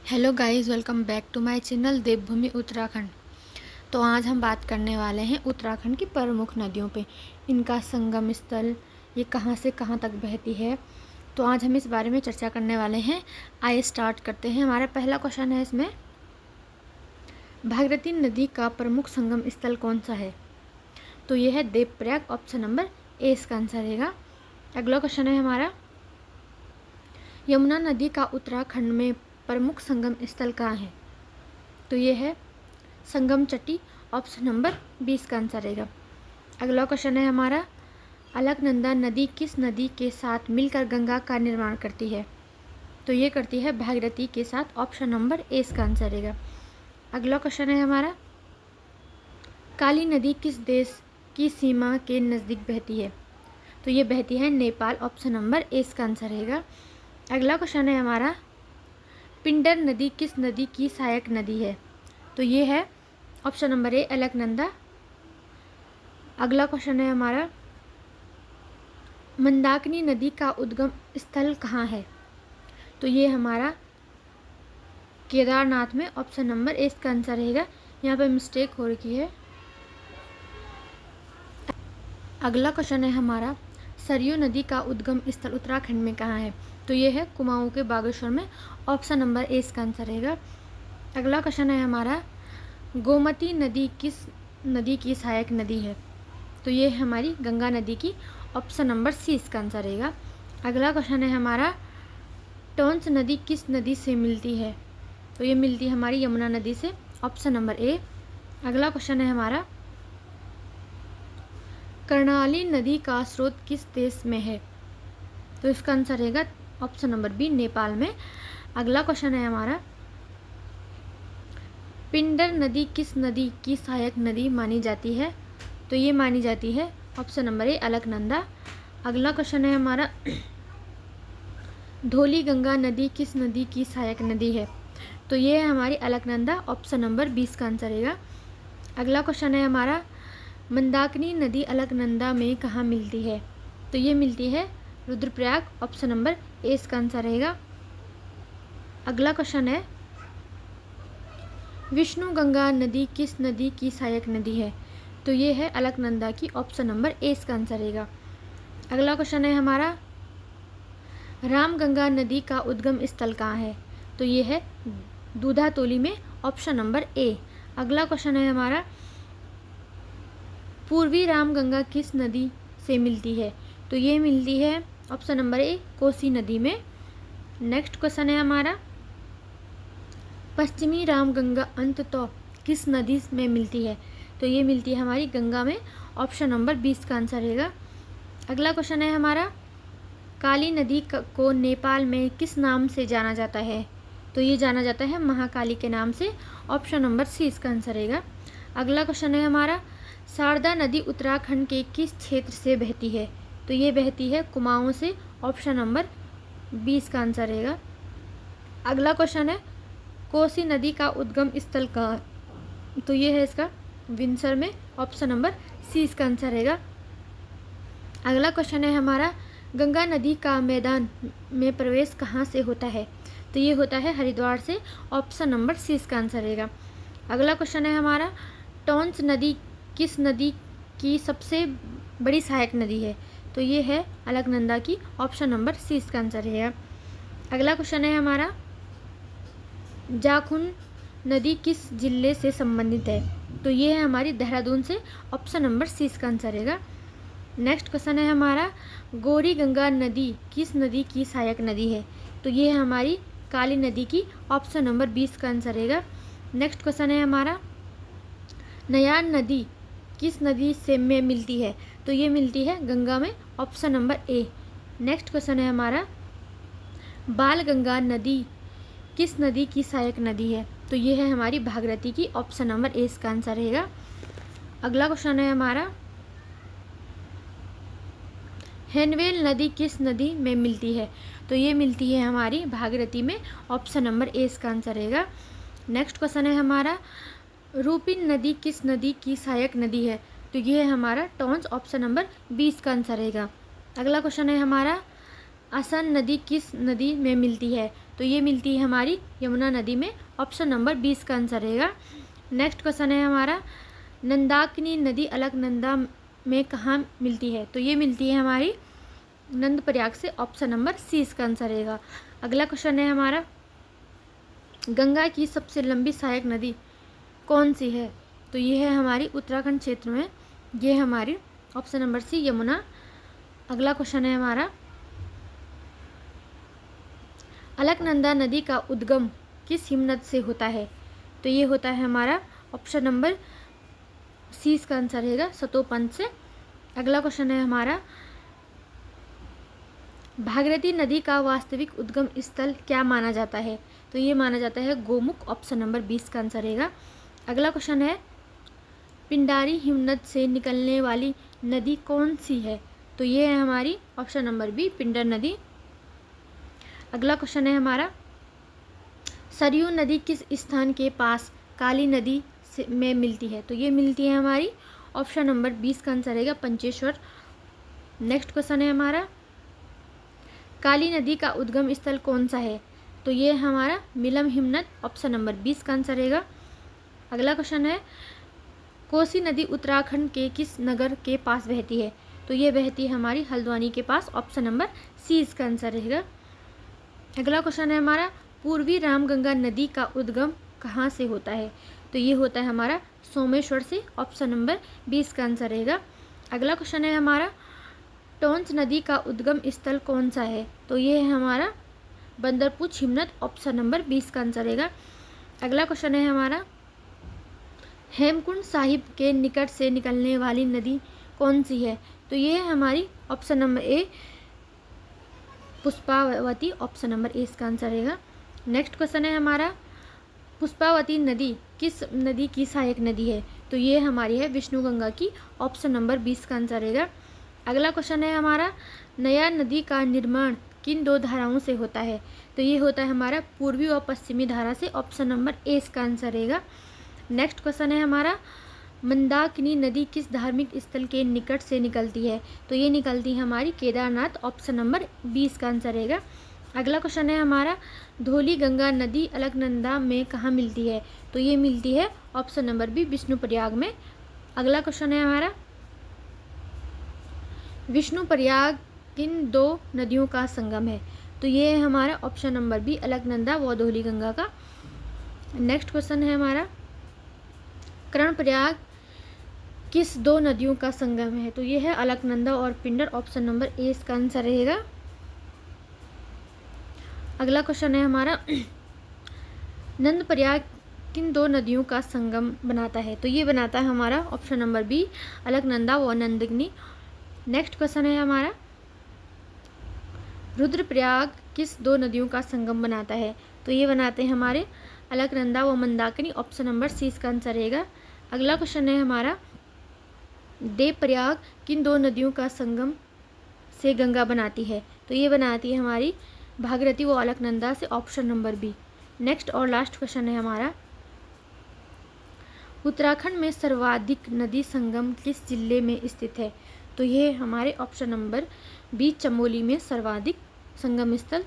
Hello guys, welcome back to my channel Devbhoomi Uttarakhand. तो आज हम बात करने वाले हैं उत्तराखंड की प्रमुख नदियों पे, इनका संगम स्थल, ये कहाँ से कहाँ तक बहती है। तो आज हम इस बारे में चर्चा करने वाले हैं। आइए स्टार्ट करते हैं। हमारा पहला क्वेश्चन है इसमें, भागीरथी नदी का प्रमुख संगम स्थल कौन सा है। तो ये है देवप्रयाग। ऑप्शन नंबर ए इसका आंसर रहेगा। अगला क्वेश्चन है हमारा, यमुना नदी का उत्तराखंड में प्रमुख संगम स्थल कहाँ है। तो ये है संगम चट्टी। ऑप्शन नंबर 20 का आंसर रहेगा। अगला क्वेश्चन है हमारा, अलकनंदा नदी किस नदी के साथ मिलकर गंगा का निर्माण करती है। तो ये करती है भागीरथी के साथ। ऑप्शन नंबर ए इसका आंसर रहेगा। अगला क्वेश्चन है हमारा, काली नदी किस देश की सीमा के नज़दीक बहती है। तो ये बहती है नेपाल। ऑप्शन नंबर ए इसका आंसर रहेगा। अगला क्वेश्चन है हमारा, पिंडर नदी किस नदी की सहायक नदी है। तो ये है ऑप्शन नंबर ए अलकनंदा। अगला क्वेश्चन है हमारा, मंदाकिनी नदी का उद्गम स्थल कहाँ है। तो ये हमारा केदारनाथ में। ऑप्शन नंबर ए इसका आंसर रहेगा। यहाँ पे मिस्टेक हो रखी है। अगला क्वेश्चन है हमारा, सरयू नदी का उद्गम स्थल उत्तराखंड में कहाँ है। तो ये है कुमाऊं के बागेश्वर में। ऑप्शन नंबर ए इसका आंसर रहेगा। अगला क्वेश्चन है हमारा, गोमती नदी किस नदी की सहायक नदी है। तो ये है हमारी गंगा नदी की। ऑप्शन नंबर सी इसका आंसर रहेगा। अगला क्वेश्चन है हमारा, टोंस नदी किस नदी से मिलती है। तो ये मिलती है हमारी यमुना नदी से। Option number A. अगला क्वेश्चन है हमारा, कर्णाली नदी का स्रोत किस देश में है। तो इसका आंसर रहेगा ऑप्शन नंबर बी, नेपाल में। अगला क्वेश्चन है हमारा, पिंडर नदी किस नदी की सहायक नदी मानी जाती है। तो ये मानी जाती है ऑप्शन नंबर ए अलकनंदा। अगला क्वेश्चन है हमारा, धौली गंगा नदी किस नदी की सहायक नदी है। तो ये है हमारी अलकनंदा। ऑप्शन नंबर 20 का आंसर रहेगा। अगला क्वेश्चन है हमारा, मंदाकिनी नदी अलकनंदा में कहाँ मिलती है। तो ये मिलती है रुद्रप्रयाग। ऑप्शन नंबर ए इसका आंसर रहेगा। अगला क्वेश्चन है, विष्णु गंगा नदी किस नदी की सहायक नदी है। तो ये है अलकनंदा की। ऑप्शन नंबर ए इसका आंसर रहेगा। अगला क्वेश्चन है हमारा, राम गंगा नदी का उद्गम स्थल कहाँ है। तो ये है दूधातोली में। Option number A. अगला क्वेश्चन है हमारा, पूर्वी रामगंगा किस नदी से मिलती है। तो ये मिलती है ऑप्शन नंबर ए कोसी नदी में। नेक्स्ट क्वेश्चन है हमारा, पश्चिमी रामगंगा अंततः किस नदी में मिलती है। तो ये मिलती है हमारी गंगा में। ऑप्शन नंबर 20 का आंसर रहेगा। अगला क्वेश्चन है हमारा, काली नदी को नेपाल में किस नाम से जाना जाता है। तो ये जाना जाता है महाकाली के नाम से। ऑप्शन नंबर सी इसका आंसर रहेगा। अगला क्वेश्चन है हमारा, शारदा नदी उत्तराखंड के किस क्षेत्र से बहती है। तो ये बहती है कुमाऊं से। ऑप्शन नंबर 20 का आंसर रहेगा। अगला क्वेश्चन है, कोसी नदी का उद्गम स्थल कहाँ। तो ये है इसका विंसर में। ऑप्शन नंबर सी इसका आंसर रहेगा। अगला क्वेश्चन है हमारा, गंगा नदी का मैदान में प्रवेश कहाँ से होता है। तो ये होता है हरिद्वार से। ऑप्शन नंबर सी इसका आंसर रहेगा। अगला क्वेश्चन है हमारा, टोंस नदी किस नदी की सबसे बड़ी सहायक नदी है। तो ये है अलकनंदा की। ऑप्शन नंबर सी इसका आंसर रहेगा। अगला क्वेश्चन है हमारा, जाखुन नदी किस जिले से संबंधित है। तो ये है हमारी देहरादून से। ऑप्शन नंबर सी इसका आंसर रहेगा। नेक्स्ट क्वेश्चन है हमारा, गौरी गंगा नदी किस नदी की सहायक नदी है। तो ये है हमारी काली नदी की। ऑप्शन नंबर 20 का आंसर रहेगा। नेक्स्ट क्वेश्चन है हमारा, नयार नदी किस नदी से में मिलती है। तो ये मिलती है गंगा में। Option number A. Next question है हमारा, बाल गंगा नदी किस नदी की सहायक नदी है। तो ये है हमारी भागीरथी की। ऑप्शन नंबर ए इसका आंसर रहेगा। अगला क्वेश्चन है हमारा, हेनवेल नदी किस नदी में मिलती है। तो ये मिलती है हमारी भागीरथी में। ऑप्शन नंबर ए इसका आंसर रहेगा। नेक्स्ट क्वेश्चन है हमारा, रूपिन नदी किस नदी की सहायक नदी है। तो ये है हमारा टोंस। ऑप्शन नंबर 20 का आंसर रहेगा। अगला क्वेश्चन है हमारा, आसन नदी किस नदी में मिलती है। तो ये मिलती है हमारी यमुना नदी में। ऑप्शन नंबर 20 का आंसर रहेगा। नेक्स्ट क्वेश्चन है हमारा, नंदाकिनी नदी अलकनंदा में कहाँ मिलती है? तो ये मिलती है हमारी नंद प्रयाग से। ऑप्शन नंबर सी इसका आंसर रहेगा। अगला क्वेश्चन है हमारा, गंगा की सबसे लंबी सहायक नदी कौन सी है? तो ये है हमारी उत्तराखंड क्षेत्र में, ये हमारी ऑप्शन नंबर सी यमुना। अगला क्वेश्चन है हमारा, अलकनंदा नदी का उद्गम किस हिमनद से होता है? तो ये होता है हमारा ऑप्शन नंबर सी इसका आंसर रहेगा, सतोपंथ से। अगला क्वेश्चन है हमारा, भागीरथी नदी का वास्तविक उद्गम स्थल क्या माना जाता है? तो ये माना जाता है गोमुख। ऑप्शन नंबर 20 का आंसर रहेगा। अगला क्वेश्चन है, पिंडारी हिमनद से निकलने वाली नदी कौन सी है? तो ये है हमारी ऑप्शन नंबर बी, पिंडर नदी। अगला क्वेश्चन है हमारा, सरयू नदी किस स्थान के पास काली नदी में मिलती है? तो ये मिलती है हमारी ऑप्शन नंबर 20 का आंसर रहेगा, पंचेश्वर। नेक्स्ट क्वेश्चन है हमारा, काली नदी का उद्गम स्थल कौन सा है? तो ये हमारा मिलम हिमनद। ऑप्शन नंबर 20 का आंसर रहेगा। अगला क्वेश्चन है, कोसी नदी उत्तराखंड के किस नगर के पास बहती है? तो ये बहती है हमारी हल्द्वानी के पास। ऑप्शन नंबर सी इसका आंसर रहेगा। अगला क्वेश्चन है हमारा, पूर्वी रामगंगा नदी का उद्गम कहाँ से होता है? तो ये होता है हमारा सोमेश्वर से। ऑप्शन नंबर 20 का आंसर रहेगा। अगला क्वेश्चन है हमारा, टोंस नदी का उद्गम स्थल कौन सा है? तो ये है हमारा बंदरपुछ हिमनद। ऑप्शन नंबर 20 का आंसर रहेगा। अगला क्वेश्चन है हमारा, हेमकुंड साहिब के निकट से निकलने वाली नदी कौन सी है? तो ये है हमारी option number A, Pushpavati. Option number A इसका आंसर रहेगा। नेक्स्ट क्वेश्चन है हमारा, पुष्पावती नदी किस नदी की सहायक नदी है? तो ये हमारी है विष्णुगंगा की। ऑप्शन नंबर 20 का आंसर रहेगा। अगला क्वेश्चन है हमारा, नया नदी का निर्माण किन दो धाराओं से होता है? तो ये होता है हमारा पूर्वी और पश्चिमी धारा से। ऑप्शन नंबर ए इसका आंसर रहेगा। नेक्स्ट क्वेश्चन है हमारा, मंदाकिनी नदी किस धार्मिक स्थल के निकट से निकलती है? तो ये निकलती है हमारी केदारनाथ। ऑप्शन नंबर 20 का आंसर रहेगा। अगला क्वेश्चन है हमारा, धौली गंगा नदी अलकनंदा में कहाँ मिलती है? तो ये मिलती है ऑप्शन नंबर बी, विष्णुप्रयाग में। अगला क्वेश्चन है हमारा, विष्णुप्रयाग किन दो नदियों का संगम है? तो ये है हमारा ऑप्शन नंबर बी, अलकनंदा व धौली गंगा का। नेक्स्ट क्वेश्चन है हमारा, कर्णप्रयाग किस दो नदियों का संगम है? तो ये है अलकनंदा और पिंडर। ऑप्शन नंबर ए इसका आंसर रहेगा। अगला क्वेश्चन है हमारा, नंदप्रयाग किन दो नदियों का संगम बनाता है? तो ये बनाता है हमारा ऑप्शन नंबर बी, अलकनंदा व नंदगिनी। नेक्स्ट क्वेश्चन है हमारा, रुद्रप्रयाग किस दो नदियों का संगम बनाता है? तो ये बनाते हैं हमारे अलकनंदा व मंदाकिनी। ऑप्शन नंबर सी इसका आंसर रहेगा। अगला क्वेश्चन है हमारा, देवप्रयाग किन दो नदियों का संगम से गंगा बनाती है? तो ये बनाती है हमारी भागीरथी व अलकनंदा से। Option number B. नेक्स्ट और लास्ट क्वेश्चन है हमारा, उत्तराखंड में सर्वाधिक नदी संगम किस जिले में स्थित है? तो ये हमारे ऑप्शन नंबर बी, चमोली में सर्वाधिक संगम स्थल